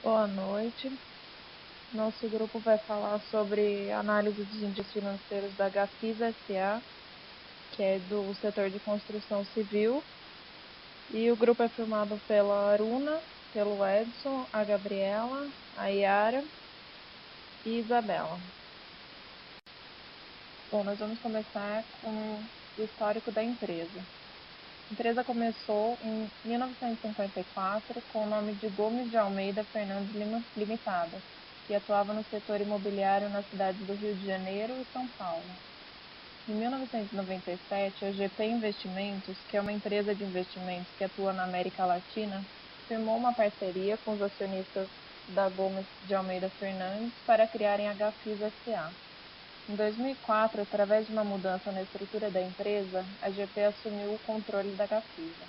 Boa noite. Nosso grupo vai falar sobre análise dos índices financeiros da Gafisa S.A., que é do setor de construção civil. E o grupo é formado pela Aruna, pelo Edson, a Gabriela, a Yara e Isabela. Bom, nós vamos começar com o histórico da empresa. A empresa começou em 1954 com o nome de Gomes de Almeida Fernandes Limitada, que atuava no setor imobiliário nas cidades do Rio de Janeiro e São Paulo. Em 1997, a GP Investimentos, que é uma empresa de investimentos que atua na América Latina, firmou uma parceria com os acionistas da Gomes de Almeida Fernandes para criarem a Gafisa S.A. Em 2004, através de uma mudança na estrutura da empresa, a GP assumiu o controle da Gafisa.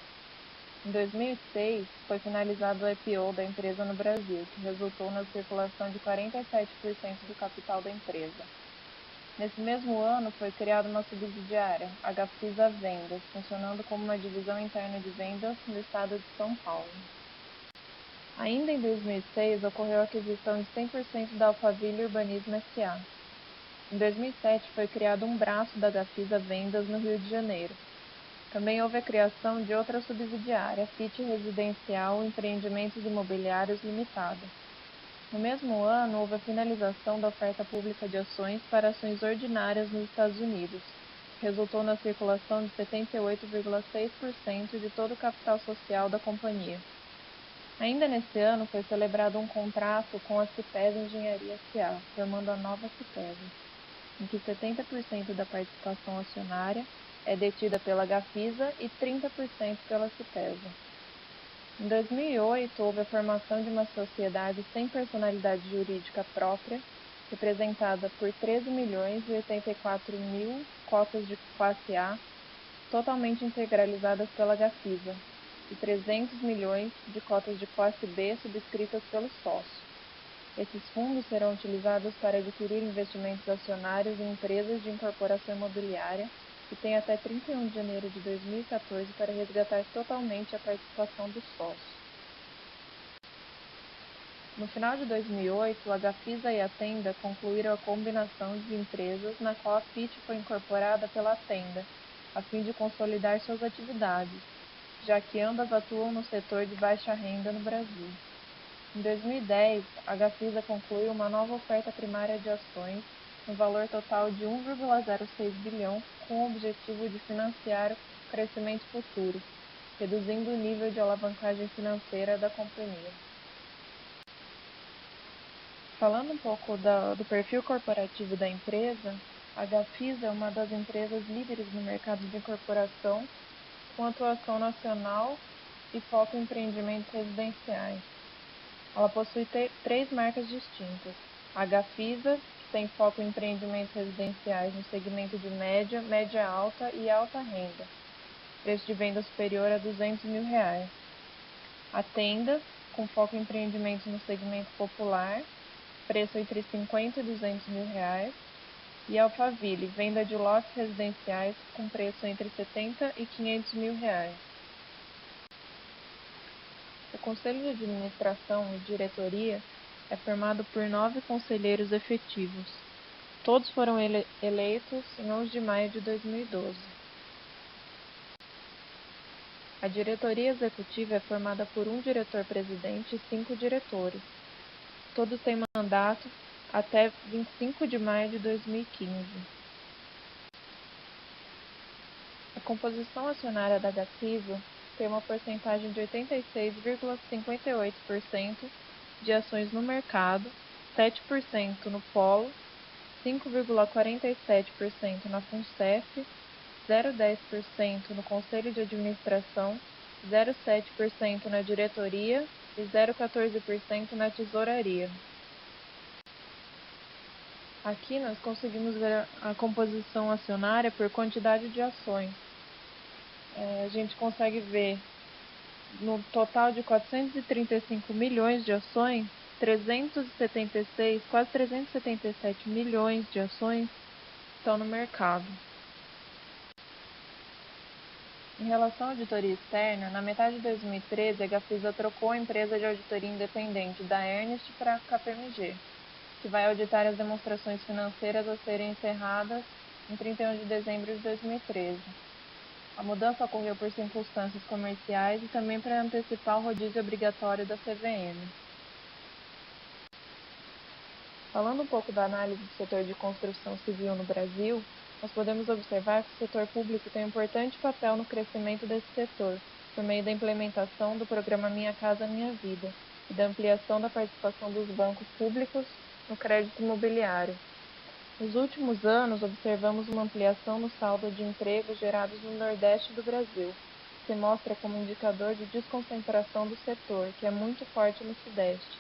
Em 2006, foi finalizado o IPO da empresa no Brasil, que resultou na circulação de 47% do capital da empresa. Nesse mesmo ano, foi criada uma subsidiária, a Gafisa Vendas, funcionando como uma divisão interna de vendas no estado de São Paulo. Ainda em 2006, ocorreu a aquisição de 100% da Alphaville Urbanismo S.A. Em 2007, foi criado um braço da Gafisa Vendas no Rio de Janeiro. Também houve a criação de outra subsidiária, FIT Residencial Empreendimentos Imobiliários Limitada. No mesmo ano, houve a finalização da oferta pública de ações para ações ordinárias nos Estados Unidos, que resultou na circulação de 78,6% de todo o capital social da companhia. Ainda nesse ano, foi celebrado um contrato com a Cipes Engenharia S.A., formando a nova Cipes, em que 70% da participação acionária é detida pela Gafisa e 30% pela Cipesa. Em 2008, houve a formação de uma sociedade sem personalidade jurídica própria, representada por 13.084.000 cotas de classe A, totalmente integralizadas pela Gafisa, e 300 milhões de cotas de classe B subscritas pelos sócios. Esses fundos serão utilizados para adquirir investimentos acionários em empresas de incorporação imobiliária que têm até 31 de janeiro de 2014 para resgatar totalmente a participação dos sócios. No final de 2008, a Gafisa e a Tenda concluíram a combinação de empresas na qual a FIT foi incorporada pela Tenda, a fim de consolidar suas atividades, já que ambas atuam no setor de baixa renda no Brasil. Em 2010, a Gafisa concluiu uma nova oferta primária de ações no valor total de 1,06 bilhão, com o objetivo de financiar o crescimento futuro, reduzindo o nível de alavancagem financeira da companhia. Falando um pouco do perfil corporativo da empresa, a Gafisa é uma das empresas líderes no mercado de incorporação, com atuação nacional e foco em empreendimentos residenciais. Ela possui três marcas distintas: a Gafisa, que tem foco em empreendimentos residenciais no segmento de média, média alta e alta renda, preço de venda superior a R$200 mil. A Tenda, com foco em empreendimentos no segmento popular, preço entre R$50 e R$200 mil. E a Alphaville, venda de lotes residenciais com preço entre R$70 e R$500 mil. O Conselho de Administração e Diretoria é formado por 9 conselheiros efetivos. Todos foram eleitos em 11 de maio de 2012. A diretoria executiva é formada por um diretor-presidente e 5 diretores. Todos têm mandato até 25 de maio de 2015. A composição acionária da Gafisa tem uma porcentagem de 86,58% de ações no mercado, 7% no Polo, 5,47% na FUNCEF, 0,10% no Conselho de Administração, 0,7% na diretoria e 0,14% na tesouraria. Aqui nós conseguimos ver a composição acionária por quantidade de ações. A gente consegue ver no total de 435 milhões de ações, 376, quase 377 milhões de ações estão no mercado. Em relação à auditoria externa, na metade de 2013, a Gafisa trocou a empresa de auditoria independente da Ernst para a KPMG, que vai auditar as demonstrações financeiras a serem encerradas em 31 de dezembro de 2013. A mudança ocorreu por circunstâncias comerciais e também para antecipar o rodízio obrigatório da CVM. Falando um pouco da análise do setor de construção civil no Brasil, nós podemos observar que o setor público tem um importante papel no crescimento desse setor, por meio da implementação do programa Minha Casa Minha Vida e da ampliação da participação dos bancos públicos no crédito imobiliário. Nos últimos anos, observamos uma ampliação no saldo de empregos gerados no Nordeste do Brasil, que se mostra como indicador de desconcentração do setor, que é muito forte no Sudeste,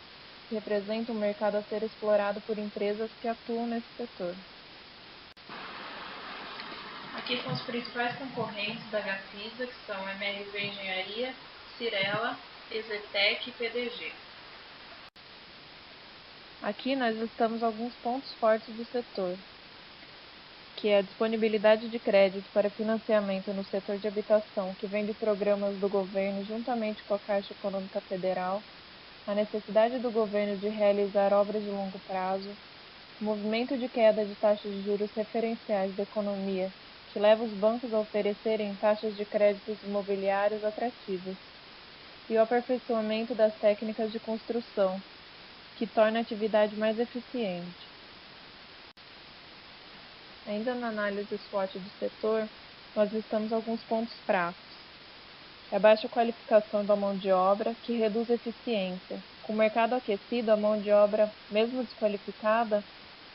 que representa um mercado a ser explorado por empresas que atuam nesse setor. Aqui são os principais concorrentes da Gafisa, que são MRV Engenharia, Cirela, Exetec e PDG. Aqui nós listamos alguns pontos fortes do setor, que é a disponibilidade de crédito para financiamento no setor de habitação, que vem de programas do governo juntamente com a Caixa Econômica Federal, a necessidade do governo de realizar obras de longo prazo, o movimento de queda de taxas de juros referenciais da economia, que leva os bancos a oferecerem taxas de créditos imobiliários atrativas, e o aperfeiçoamento das técnicas de construção, que torna a atividade mais eficiente. Ainda na análise SWOT do setor, nós listamos alguns pontos fracos. A baixa qualificação da mão de obra, que reduz a eficiência. Com o mercado aquecido, a mão de obra, mesmo desqualificada,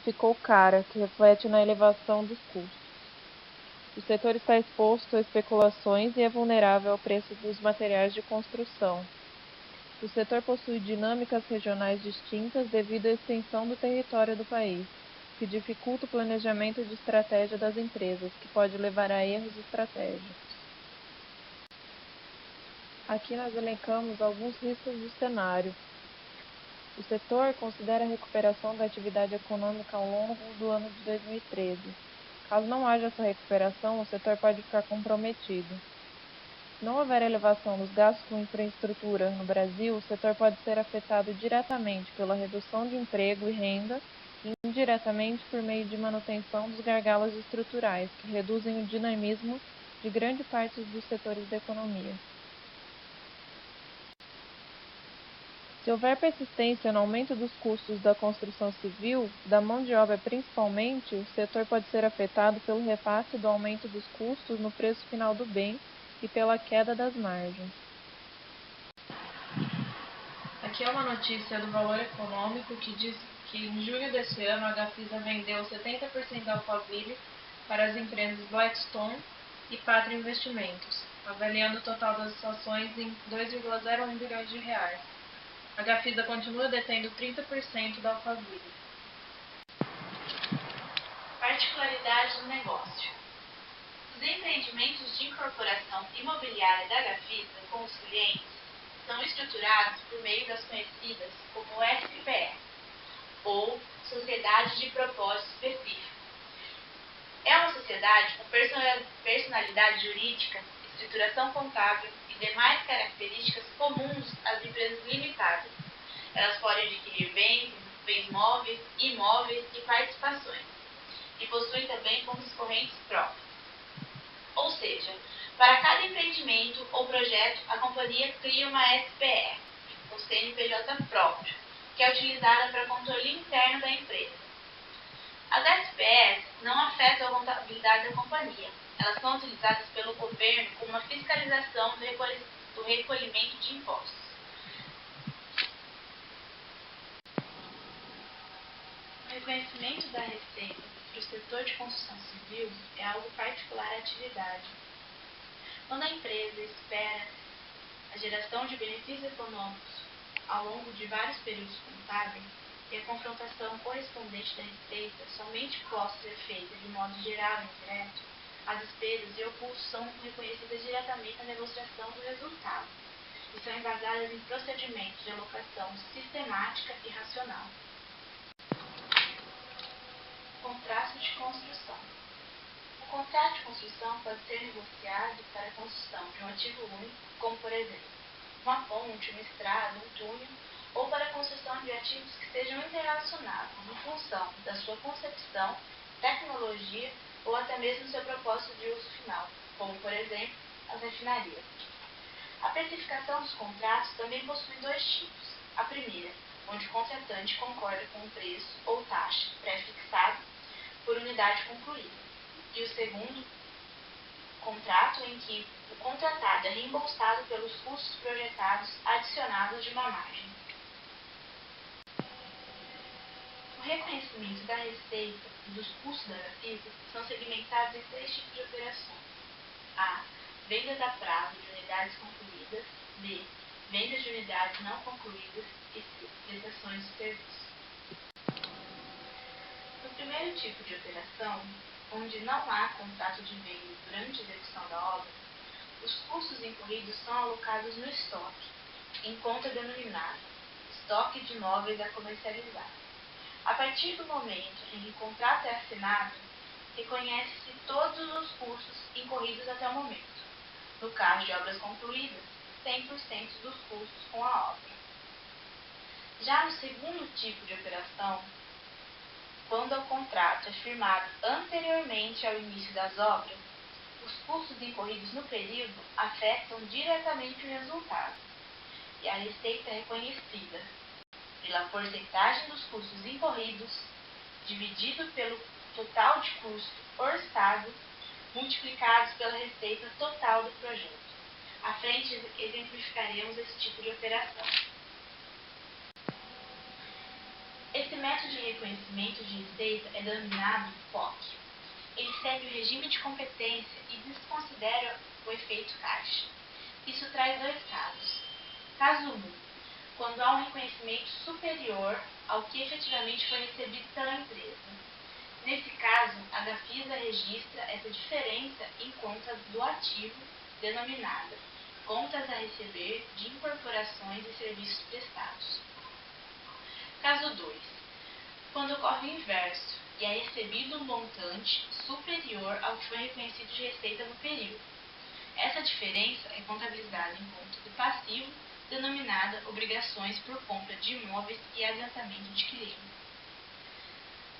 ficou cara, que reflete na elevação dos custos. O setor está exposto a especulações e é vulnerável ao preço dos materiais de construção. O setor possui dinâmicas regionais distintas devido à extensão do território do país, que dificulta o planejamento de estratégia das empresas, que pode levar a erros estratégicos. Aqui nós elencamos alguns riscos do cenário. O setor considera a recuperação da atividade econômica ao longo do ano de 2013. Caso não haja essa recuperação, o setor pode ficar comprometido. Se não houver elevação nos gastos com infraestrutura no Brasil, o setor pode ser afetado diretamente pela redução de emprego e renda e indiretamente por meio de manutenção dos gargalos estruturais, que reduzem o dinamismo de grande parte dos setores da economia. Se houver persistência no aumento dos custos da construção civil, da mão de obra principalmente, o setor pode ser afetado pelo repasse do aumento dos custos no preço final do bem e pela queda das margens. Aqui é uma notícia do Valor Econômico que diz que em junho deste ano a Gafisa vendeu 70% da Alphaville para as empresas Blackstone e Pátria Investimentos, avaliando o total das ações em 2,01 bilhões de reais. A Gafisa continua detendo 30% da Alphaville. Particularidade do negócio. Os empreendimentos de incorporação imobiliária da Gafisa com os clientes são estruturados por meio das conhecidas como SPE, ou Sociedade de Propósito Específico. É uma sociedade com personalidade jurídica, escrituração contábil e demais características comuns às empresas limitadas. Elas podem adquirir bens móveis, imóveis e participações, e possuem também contas correntes próprias. Ou seja, para cada empreendimento ou projeto, a companhia cria uma SPE, ou CNPJ próprio, que é utilizada para controle interno da empresa. As SPEs não afetam a contabilidade da companhia. Elas são utilizadas pelo governo como uma fiscalização do recolhimento de impostos. O reconhecimento da receita para o setor de construção civil é algo particular à atividade. Quando a empresa espera a geração de benefícios econômicos ao longo de vários períodos contábeis, e a confrontação correspondente da receita somente possa ser feita de modo geral e indireto, as despesas e o custo são reconhecidas diretamente na negociação do resultado e são embasadas em procedimentos de alocação sistemática e racional. Contrato de construção. O contrato de construção pode ser negociado para a construção de um ativo único, como por exemplo, uma ponte, uma estrada, um túnel, ou para a construção de ativos que sejam interrelacionados em função da sua concepção, tecnologia ou até mesmo seu propósito de uso final, como por exemplo, as refinarias. A precificação dos contratos também possui dois tipos. A primeira, onde o contratante concorda com o preço ou taxa pré-fixado por unidade concluída. E o segundo, contrato em que o contratado é reembolsado pelos custos projetados adicionados de uma margem. O reconhecimento da receita e dos custos da Gafisa são segmentados em 3 tipos de operações. A. Vendas a prazo de unidades concluídas. B. Vendas de unidades não concluídas. E C. Prestações de serviço. No primeiro tipo de operação, onde não há contrato de venda durante a execução da obra, os custos incorridos são alocados no estoque, em conta denominada estoque de imóveis a comercializar. A partir do momento em que o contrato é assinado, reconhece-se todos os custos incorridos até o momento. No caso de obras concluídas, 100% dos custos com a obra. Já no segundo tipo de operação, quando o contrato é firmado anteriormente ao início das obras, os custos incorridos no período afetam diretamente o resultado, e a receita é reconhecida pela porcentagem dos custos incorridos dividido pelo total de custo orçado multiplicados pela receita total do projeto. À frente exemplificaremos esse tipo de operação. Esse método de reconhecimento de receita é denominado POC. Ele segue o regime de competência e desconsidera o efeito caixa. Isso traz dois casos. Caso 1. Quando há um reconhecimento superior ao que efetivamente foi recebido pela empresa. Nesse caso, a Gafisa registra essa diferença em conta do ativo denominada contas a receber de incorporações e serviços prestados. Caso 2. Quando ocorre o inverso e é recebido um montante superior ao que foi reconhecido de receita no período. Essa diferença é contabilizada em conta do passivo, denominada obrigações por compra de imóveis e adiantamento de clientes.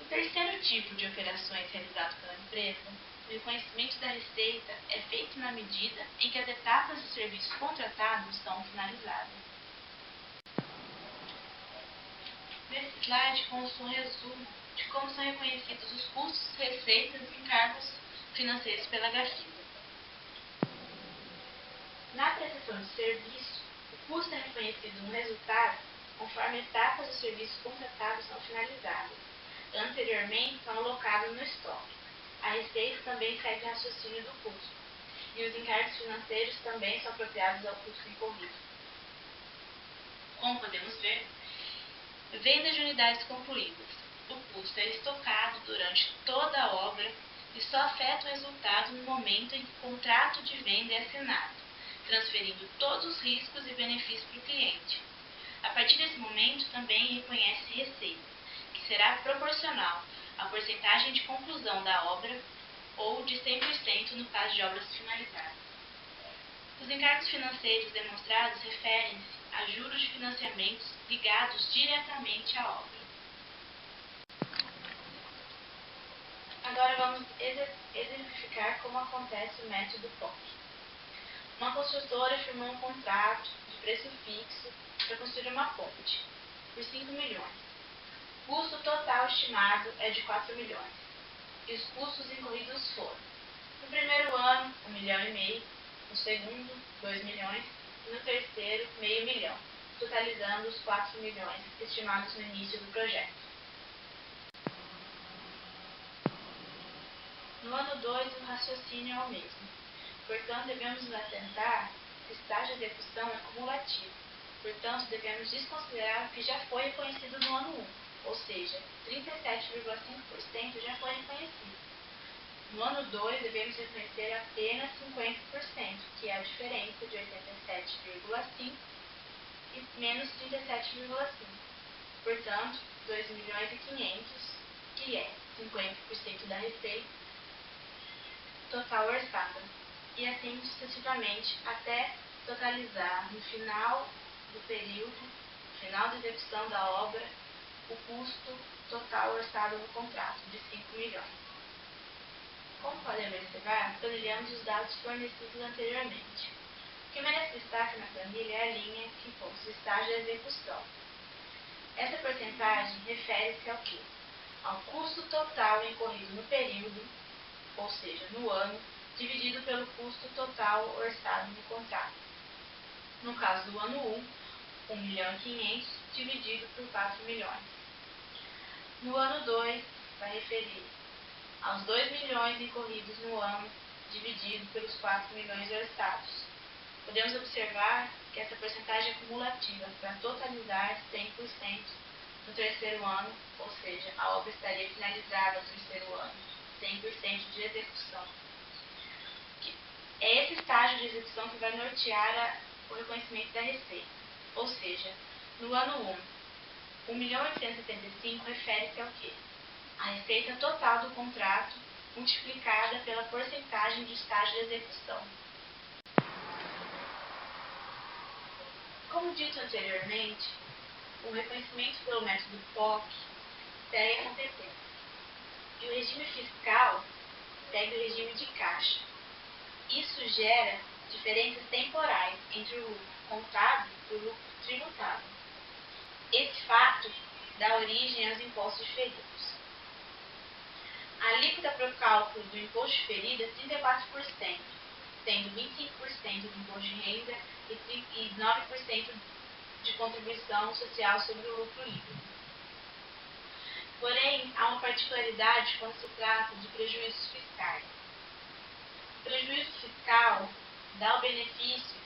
O terceiro tipo de operações realizado pela empresa, o reconhecimento da receita é feito na medida em que as etapas do serviço contratado são finalizadas. Nesse slide consta um resumo de como são reconhecidos os custos, receitas e encargos financeiros pela Gafisa. Na prestação de serviço, o custo é reconhecido no resultado conforme etapas do serviço contratado são finalizadas. Anteriormente são alocados no estoque. A receita também segue o raciocínio do custo. E os encargos financeiros também são apropriados ao custo incorrido. Como podemos ver, venda de unidades concluídas. O custo é estocado durante toda a obra e só afeta o resultado no momento em que o contrato de venda é assinado, transferindo todos os riscos e benefícios para o cliente. A partir desse momento, também reconhece receita, que será proporcional à porcentagem de conclusão da obra ou de 100% no caso de obras finalizadas. Os encargos financeiros demonstrados referem-se a juros de financiamentos ligados diretamente à obra. Agora vamos exemplificar como acontece o método POC. Uma construtora firmou um contrato de preço fixo para construir uma ponte por 5 milhões. O custo total estimado é de 4 milhões. E os custos incorridos foram: no primeiro ano, 1,5 milhão, no segundo, 2 milhões e no terceiro, meio milhão, totalizando os 4 milhões estimados no início do projeto. No ano 2, o raciocínio é o mesmo. Portanto, devemos nos atentar que o estágio de execução é cumulativo. Portanto, devemos desconsiderar o que já foi reconhecido no ano 1, ou seja, 37,5% já foi reconhecido. No ano 2, devemos reconhecer apenas 50%, que é a diferença de 87,5% e menos 37,5%. Portanto, 2 milhões e 500, que é 50% da receita, total orçada, e assim sucessivamente até totalizar no final do período, final da execução da obra, o custo total orçado no contrato, de 5 milhões. Como podem observar, planilhamos os dados fornecidos anteriormente. O que merece destaque na planilha é a linha que consta o estágio de execução. Essa porcentagem refere-se ao quê? Ao custo total incorrido no período, ou seja, no ano, dividido pelo custo total orçado no contrato. No caso do ano 1, 1.500.000 dividido por 4 milhões. No ano 2, vai referir aos 2 milhões incorridos no ano, dividido pelos 4 milhões orçados. Podemos observar que essa porcentagem é cumulativa para totalizar 100% no terceiro ano, ou seja, a obra estaria finalizada no terceiro ano, 100% de execução. É esse estágio de execução que vai nortear o reconhecimento da receita, ou seja, no ano 1, 1.875.000 refere-se ao quê? A receita total do contrato multiplicada pela porcentagem de estágio de execução. Como dito anteriormente, o reconhecimento pelo método POC segue a competência, e o regime fiscal segue o regime de caixa. Isso gera diferenças temporais entre o lucro contábil e o lucro tributável. Esse fato dá origem aos impostos diferidos. A alíquota para o cálculo do imposto diferido é 34%, sendo 25% do imposto de renda e 9% de contribuição social sobre o lucro líquido. Porém, há uma particularidade quando se trata de prejuízos fiscais. O prejuízo fiscal dá o benefício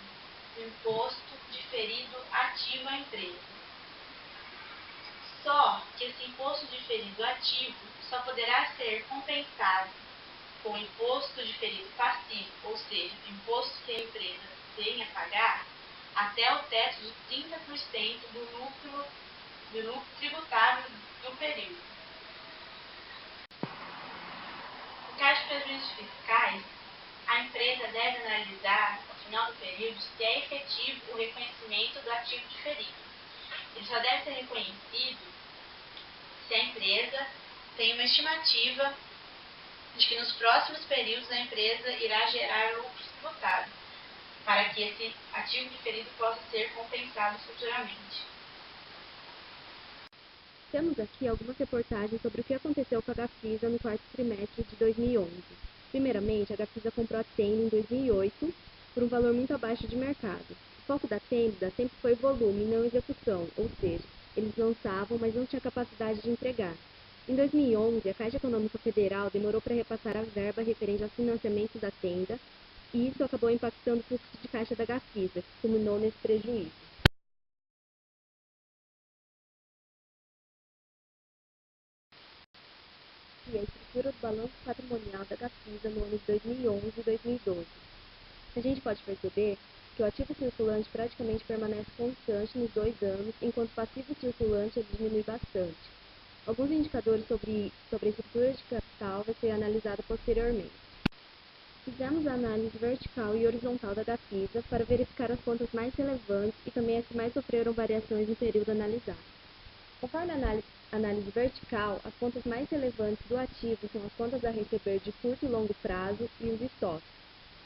do imposto diferido ativo à empresa. Só que esse imposto diferido ativo só poderá ser compensado com o imposto diferido passivo, ou seja, o imposto que a empresa tem a pagar, até o teto de 30% do lucro tributável do período. No caso de prejuízos fiscais, a empresa deve analisar, ao final do período, se é efetivo o reconhecimento do ativo diferido. Ele só deve ser reconhecido se a empresa tem uma estimativa de que nos próximos períodos a empresa irá gerar lucro tributável, para que esse ativo diferido possa ser compensado futuramente. Temos aqui algumas reportagens sobre o que aconteceu com a Gafisa no quarto trimestre de 2011. Primeiramente, a Gafisa comprou a Tenda em 2008 por um valor muito abaixo de mercado. O foco da Tenda sempre foi volume e não execução, ou seja, eles lançavam, mas não tinha capacidade de entregar. Em 2011, a Caixa Econômica Federal demorou para repassar a verba referente aos financiamentos da Tenda, e isso acabou impactando o fluxo de caixa da Gafisa, que culminou nesse prejuízo. E a estrutura do balanço patrimonial da Gafisa no ano de 2011 e 2012. A gente pode perceber que o ativo circulante praticamente permanece constante nos 2 anos, enquanto o passivo circulante diminui bastante. Alguns indicadores sobre a estrutura de capital vai ser analisado posteriormente. Fizemos a análise vertical e horizontal da Gafisa para verificar as contas mais relevantes e também as que mais sofreram variações no período analisado. Conforme a análise vertical, as contas mais relevantes do ativo são as contas a receber de curto e longo prazo e os estoques.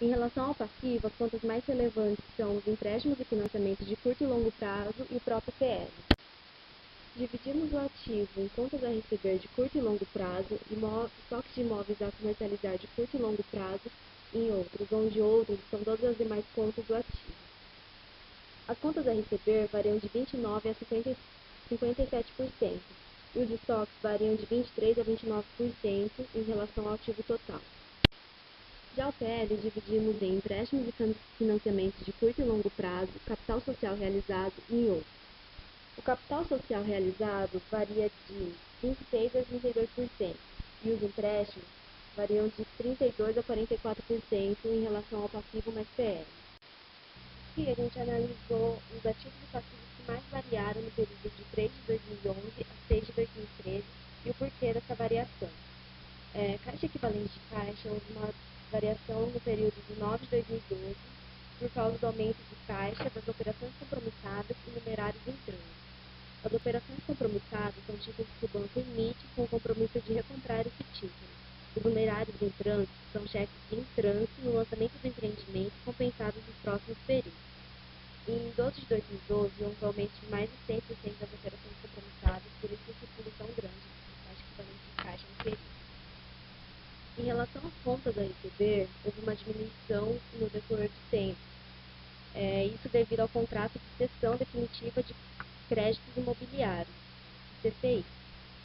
Em relação ao passivo, as contas mais relevantes são os empréstimos e financiamentos de curto e longo prazo e o próprio PL. Dividimos o ativo em contas a receber de curto e longo prazo, estoques de imóveis a comercializar de curto e longo prazo em outros, onde outros são todas as demais contas do ativo. As contas a receber variam de 29% a 57%, e os estoques variam de 23% a 29% em relação ao ativo total. Já o PL dividimos em empréstimos e financiamentos de curto e longo prazo, capital social realizado e em outros. O capital social realizado varia de 26% a 32%, e os empréstimos variam de 32% a 44% em relação ao passivo mais PL. Aqui a gente analisou os ativos e passivos que mais variaram no período de 3 de 2011 a 6 de 2013 e o porquê dessa variação. Caixa equivalente de caixa houve uma variação no período de 9 de 2012, por causa do aumento de caixa das operações compromissadas e numerários em trânsito. As operações compromissadas são títulos que o banco emite com o compromisso de recomprar esse título. Os numerários em trânsito são cheques em trânsito no lançamento do empreendimento compensados nos próximos períodos. Em 12 de 2012, houve um aumento de mais de 100% das operações compromissadas, por isso esse pulo tão grande de taxa equivalente de caixa no período. Em relação às contas da LTB, houve uma diminuição no decorrer do tempo. Isso devido ao contrato de cessão definitiva de créditos imobiliários, CCI.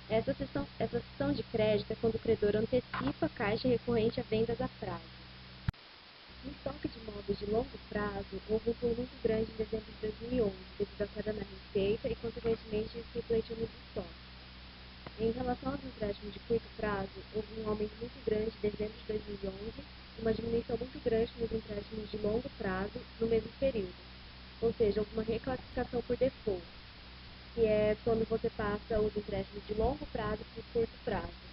Essa cessão de crédito é quando o credor antecipa a caixa recorrente a vendas a prazo. No estoque de imóveis de longo prazo, houve um pulo muito grande em dezembro de 2011, devido à queda na receita e, consequentemente, isso refletiu nos estoques. Em relação aos empréstimos de curto prazo, houve um aumento muito grande em dezembro de 2011 e uma diminuição muito grande nos empréstimos de longo prazo no mesmo período. Ou seja, houve uma reclassificação por default, que é quando você passa os empréstimos de longo prazo para o curto prazo.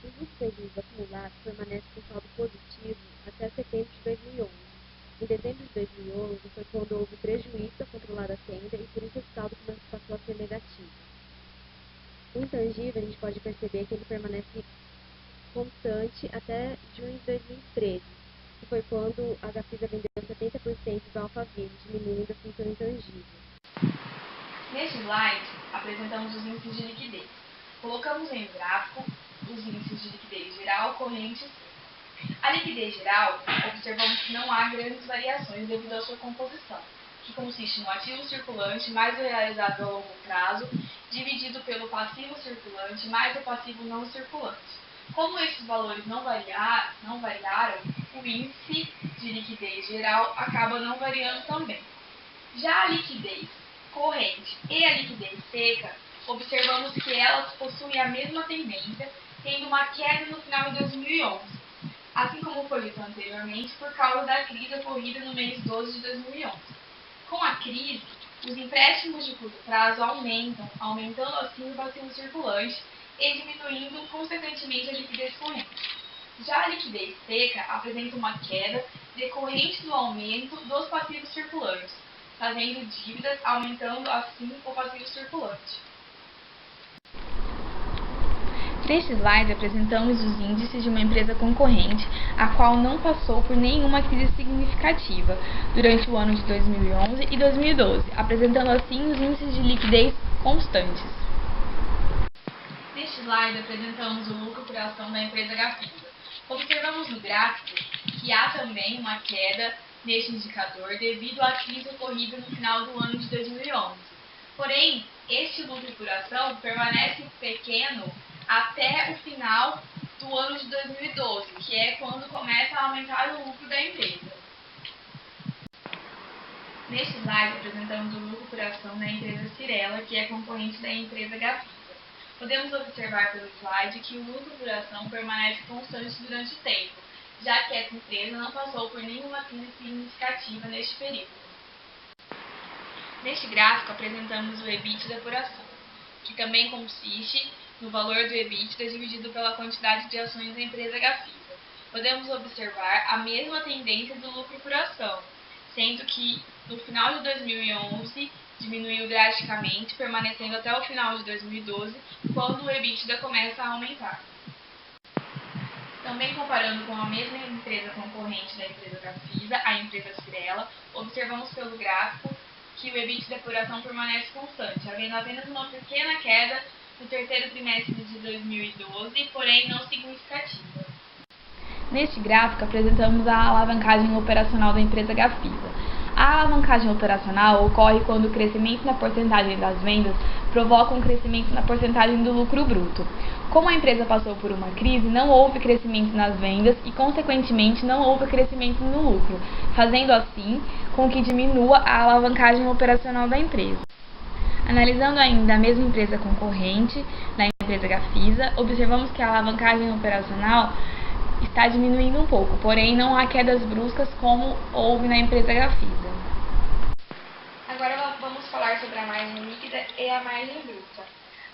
Os lucros prejuízos acumulados permanecem com saldo positivo até setembro de 2011. Em dezembro de 2011 foi quando houve prejuízo da controlada tenda e por isso esse saldo passou a ser negativo. O intangível, a gente pode perceber que ele permanece constante até junho de 2013, que foi quando a Gafisa vendeu 70% do Alphaville, diminuindo assim seu intangível. Neste slide, apresentamos os índices de liquidez. Colocamos em um gráfico os índices de liquidez geral, corrente e seca. A liquidez geral, observamos que não há grandes variações devido à sua composição, que consiste no ativo circulante mais o realizado a longo prazo, dividido pelo passivo circulante mais o passivo não circulante. Como esses valores não variaram, o índice de liquidez geral acaba não variando também. Já a liquidez corrente e a liquidez seca, observamos que elas possuem a mesma tendência, tendo uma queda no final de 2011, assim como foi dito anteriormente, por causa da crise ocorrida no mês 12 de 2011. Com a crise, os empréstimos de curto prazo aumentando assim o passivo circulante e diminuindo, consequentemente, a liquidez corrente. Já a liquidez seca apresenta uma queda decorrente do aumento dos passivos circulantes, fazendo dívidas, aumentando assim o passivo circulante. Neste slide apresentamos os índices de uma empresa concorrente, a qual não passou por nenhuma crise significativa durante o ano de 2011 e 2012, apresentando assim os índices de liquidez constantes. Neste slide apresentamos o lucro por ação da empresa Gafisa. Observamos no gráfico que há também uma queda neste indicador devido à crise ocorrida no final do ano de 2011. Porém, este lucro por ação permanece pequeno até o final do ano de 2012, que é quando começa a aumentar o lucro da empresa. Neste slide apresentamos o lucro por ação da empresa Cyrela, que é concorrente da empresa Gafisa. Podemos observar pelo slide que o lucro por ação permanece constante durante o tempo, já que essa empresa não passou por nenhuma crise significativa neste período. Neste gráfico apresentamos o EBITDA por ação, que também consiste no valor do EBITDA dividido pela quantidade de ações da empresa Gafisa. Podemos observar a mesma tendência do lucro por ação, sendo que no final de 2011 diminuiu drasticamente, permanecendo até o final de 2012, quando o EBITDA começa a aumentar. Também comparando com a mesma empresa concorrente da empresa Gafisa, a empresa Cyrela, observamos pelo gráfico que o EBITDA por ação permanece constante, havendo apenas uma pequena queda no terceiro trimestre de 2012, porém não significativa. Neste gráfico apresentamos a alavancagem operacional da empresa Gafisa. A alavancagem operacional ocorre quando o crescimento na porcentagem das vendas provoca um crescimento na porcentagem do lucro bruto. Como a empresa passou por uma crise, não houve crescimento nas vendas e, consequentemente, não houve crescimento no lucro, fazendo assim com que diminua a alavancagem operacional da empresa. Analisando ainda a mesma empresa concorrente, da empresa Gafisa, observamos que a alavancagem operacional está diminuindo um pouco, porém não há quedas bruscas como houve na empresa Gafisa. Agora vamos falar sobre a margem líquida e a margem bruta.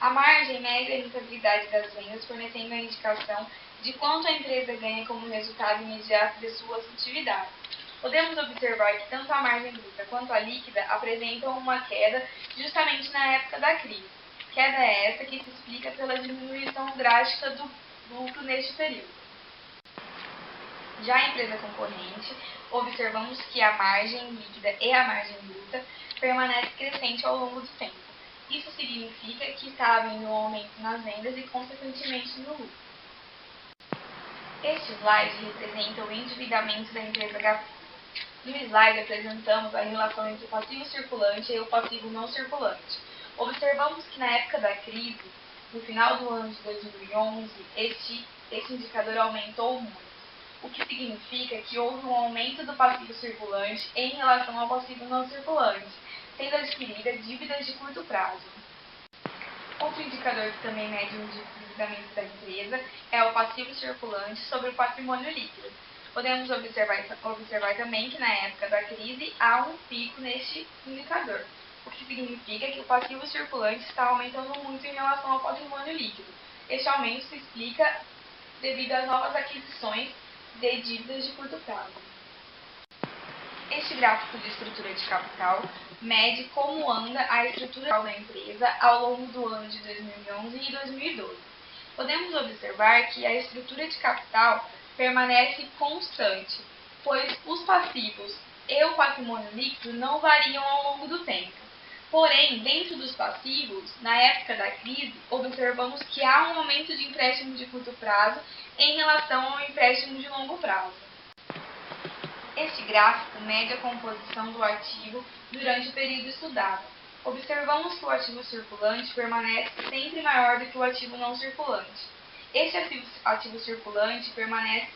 A margem mede a rentabilidade das vendas, fornecendo a indicação de quanto a empresa ganha como resultado imediato de suas atividades. Podemos observar que tanto a margem bruta quanto a líquida apresentam uma queda justamente na época da crise. Queda essa que se explica pela diminuição drástica do lucro neste período. Já a empresa concorrente, observamos que a margem líquida e a margem bruta permanece crescente ao longo do tempo. Isso significa que está havendo um aumento nas vendas e, consequentemente, no lucro. Este slide representa o endividamento da empresa Gafisa. No slide apresentamos a relação entre o passivo circulante e o passivo não circulante. Observamos que na época da crise, no final do ano de 2011, este indicador aumentou muito, o que significa que houve um aumento do passivo circulante em relação ao passivo não circulante, sendo adquirida dívidas de curto prazo. Outro indicador que também mede o endividamento da empresa é o passivo circulante sobre o patrimônio líquido. Podemos observar também que na época da crise há um pico neste indicador, o que significa que o passivo circulante está aumentando muito em relação ao patrimônio líquido. Este aumento se explica devido às novas aquisições de dívidas de curto prazo. Este gráfico de estrutura de capital mede como anda a estrutura da empresa ao longo do ano de 2011 e 2012. Podemos observar que a estrutura de capital permanece constante, pois os passivos e o patrimônio líquido não variam ao longo do tempo. Porém, dentro dos passivos, na época da crise, observamos que há um aumento de empréstimo de curto prazo em relação ao empréstimo de longo prazo. Este gráfico mede a composição do ativo durante o período estudado. Observamos que o ativo circulante permanece sempre maior do que o ativo não circulante. Este ativo circulante permanece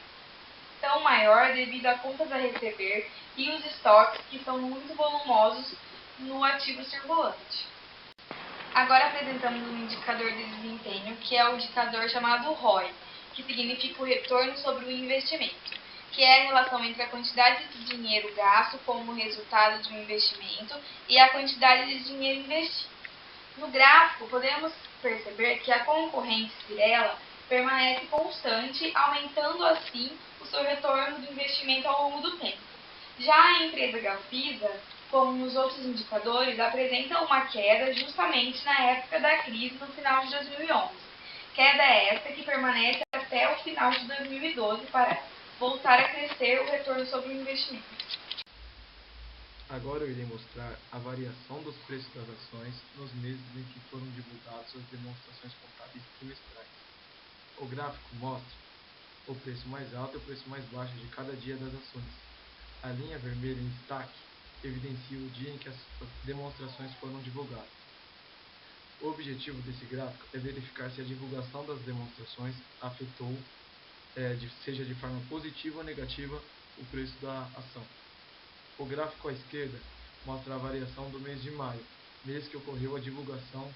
tão maior devido a contas a receber e os estoques que são muito volumosos no ativo circulante. Agora apresentamos um indicador de desempenho, que é o indicador chamado ROI, que significa o retorno sobre o investimento, que é a relação entre a quantidade de dinheiro gasto como resultado de um investimento e a quantidade de dinheiro investido. No gráfico, podemos perceber que a concorrente Cyrela permanece constante, aumentando assim o seu retorno do investimento ao longo do tempo. Já a empresa Gafisa, como nos outros indicadores, apresenta uma queda justamente na época da crise no final de 2011. Queda essa que permanece até o final de 2012 para voltar a crescer o retorno sobre o investimento. Agora eu irei mostrar a variação dos preços das ações nos meses em que foram divulgadas as demonstrações contábeis trimestrais. O gráfico mostra o preço mais alto e o preço mais baixo de cada dia das ações. A linha vermelha em destaque evidencia o dia em que as demonstrações foram divulgadas. O objetivo desse gráfico é verificar se a divulgação das demonstrações afetou, seja de forma positiva ou negativa, o preço da ação. O gráfico à esquerda mostra a variação do mês de maio, mês que ocorreu a divulgação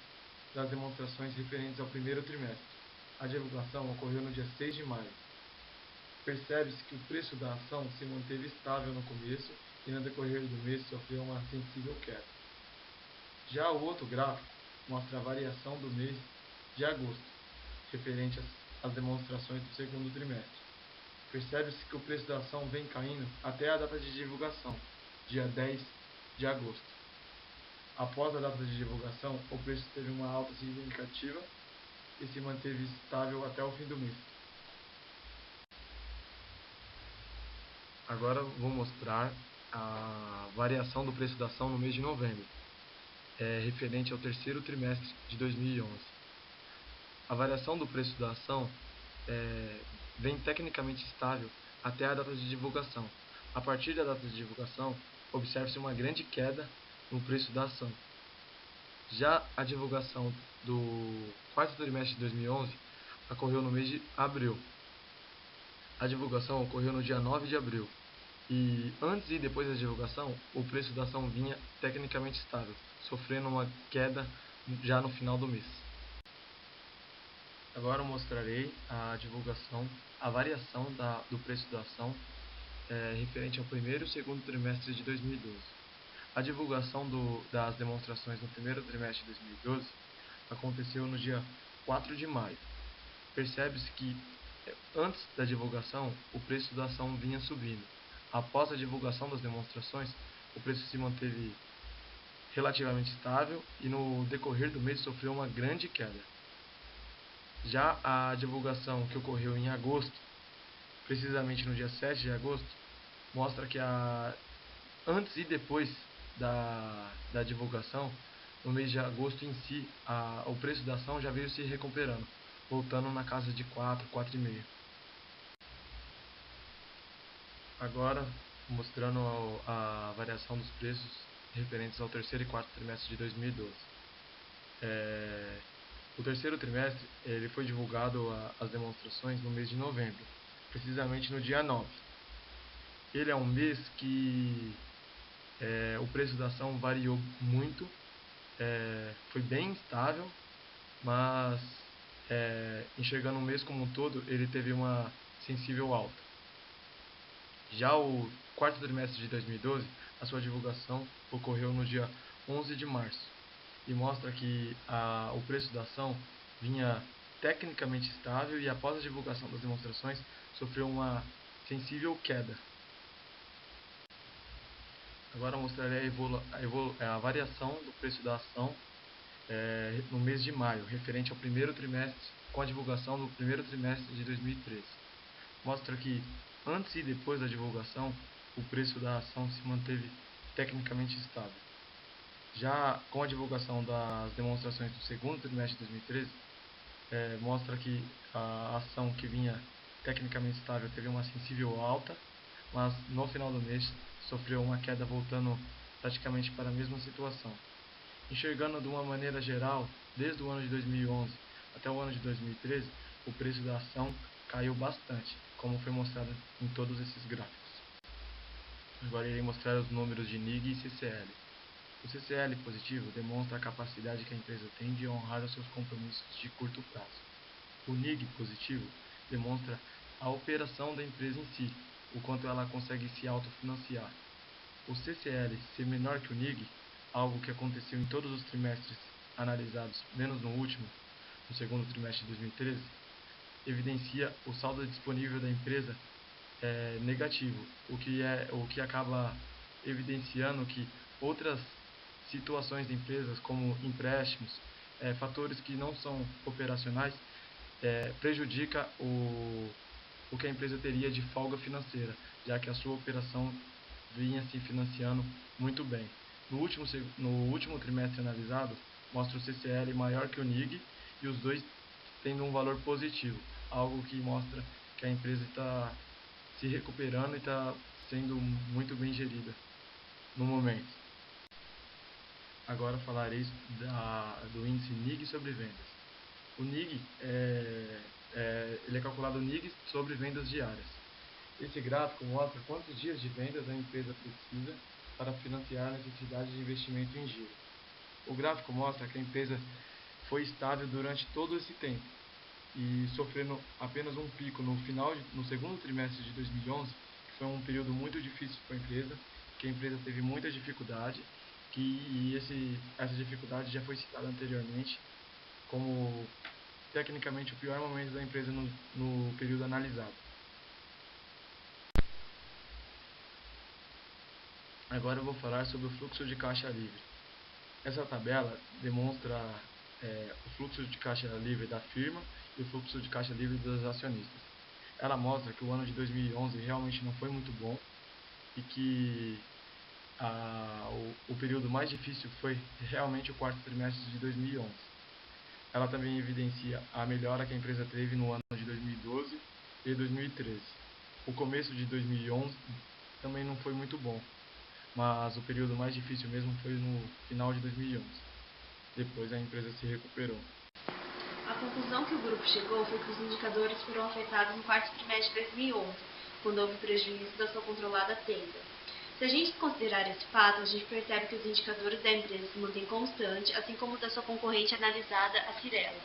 das demonstrações referentes ao primeiro trimestre. A divulgação ocorreu no dia 6 de maio. Percebe-se que o preço da ação se manteve estável no começo e no decorrer do mês sofreu uma sensível queda. Já o outro gráfico mostra a variação do mês de agosto, referente às demonstrações do segundo trimestre. Percebe-se que o preço da ação vem caindo até a data de divulgação, dia 10 de agosto. Após a data de divulgação, o preço teve uma alta significativa e se manteve estável até o fim do mês. Agora vou mostrar a variação do preço da ação no mês de novembro, referente ao terceiro trimestre de 2011. A variação do preço da ação vem tecnicamente estável até a data de divulgação. A partir da data de divulgação, observa-se uma grande queda no preço da ação. Já a divulgação do quarto trimestre de 2011 ocorreu no mês de abril. A divulgação ocorreu no dia 9 de abril. E antes e depois da divulgação, o preço da ação vinha tecnicamente estável, sofrendo uma queda já no final do mês. Agora eu mostrarei a divulgação, a variação do preço da ação referente ao primeiro e segundo trimestre de 2012. A divulgação das demonstrações no primeiro trimestre de 2012 aconteceu no dia 4 de maio. Percebe-se que Antes da divulgação, o preço da ação vinha subindo. Após a divulgação das demonstrações, o preço se manteve relativamente estável e no decorrer do mês sofreu uma grande queda. Já a divulgação que ocorreu em agosto, precisamente no dia 7 de agosto, mostra que antes e depois da divulgação, no mês de agosto em si, o preço da ação já veio se recuperando, voltando na casa de 4, 4,5. Agora, mostrando a variação dos preços referentes ao terceiro e quarto trimestre de 2012. O terceiro trimestre ele foi divulgado as demonstrações no mês de novembro, precisamente no dia 9. Ele é um mês que o preço da ação variou muito, foi bem estável, mas enxergando o mês como um todo, ele teve uma sensível alta. Já o quarto trimestre de 2012, a sua divulgação ocorreu no dia 11 de março e mostra que o preço da ação vinha tecnicamente estável e após a divulgação das demonstrações sofreu uma sensível queda. Agora mostrarei a variação do preço da ação no mês de maio, referente ao primeiro trimestre, com a divulgação do primeiro trimestre de 2013. Mostra que antes e depois da divulgação, o preço da ação se manteve tecnicamente estável. Já com a divulgação das demonstrações do segundo trimestre de 2013, mostra que a ação que vinha tecnicamente estável teve uma sensível alta, mas no final do mês sofreu uma queda voltando praticamente para a mesma situação. Enxergando de uma maneira geral, desde o ano de 2011 até o ano de 2013, o preço da ação caiu bastante, como foi mostrado em todos esses gráficos. Agora irei mostrar os números de NIG e CCL. O CCL positivo demonstra a capacidade que a empresa tem de honrar os seus compromissos de curto prazo. O NIG positivo demonstra a operação da empresa em si, o quanto ela consegue se autofinanciar. O CCL ser menor que o NIG, algo que aconteceu em todos os trimestres analisados, menos no último, no segundo trimestre de 2013, evidencia o saldo disponível da empresa negativo, o que acaba evidenciando que outras situações de empresas, como empréstimos, fatores que não são operacionais, prejudica o que a empresa teria de folga financeira, já que a sua operação vinha se financiando muito bem. No último trimestre analisado, mostra o CCL maior que o NIG e os dois tendo um valor positivo, algo que mostra que a empresa está se recuperando e está sendo muito bem gerida no momento. Agora falarei do índice NIG sobre vendas. O NIG ele é calculado NIG sobre vendas diárias. Esse gráfico mostra quantos dias de vendas a empresa precisa para financiar a necessidade de investimento em giro. O gráfico mostra que a empresa foi estável durante todo esse tempo e sofrendo apenas um pico no segundo trimestre de 2011, que foi um período muito difícil para a empresa, que a empresa teve muita dificuldade, essa dificuldade já foi citada anteriormente como tecnicamente o pior momento da empresa no período analisado. Agora eu vou falar sobre o fluxo de caixa livre. Essa tabela demonstra o fluxo de caixa livre da firma e o fluxo de caixa livre dos acionistas. Ela mostra que o ano de 2011 realmente não foi muito bom e que o período mais difícil foi realmente o quarto trimestre de 2011. Ela também evidencia a melhora que a empresa teve no ano de 2012 e 2013. O começo de 2011 também não foi muito bom, mas o período mais difícil mesmo foi no final de 2011. Depois a empresa se recuperou. A conclusão que o grupo chegou foi que os indicadores foram afetados no quarto trimestre de 2011, quando houve prejuízo da sua controlada tenda. Se a gente considerar esse fato, a gente percebe que os indicadores da empresa se mantêm constantes, assim como os da sua concorrente analisada, a Cyrela.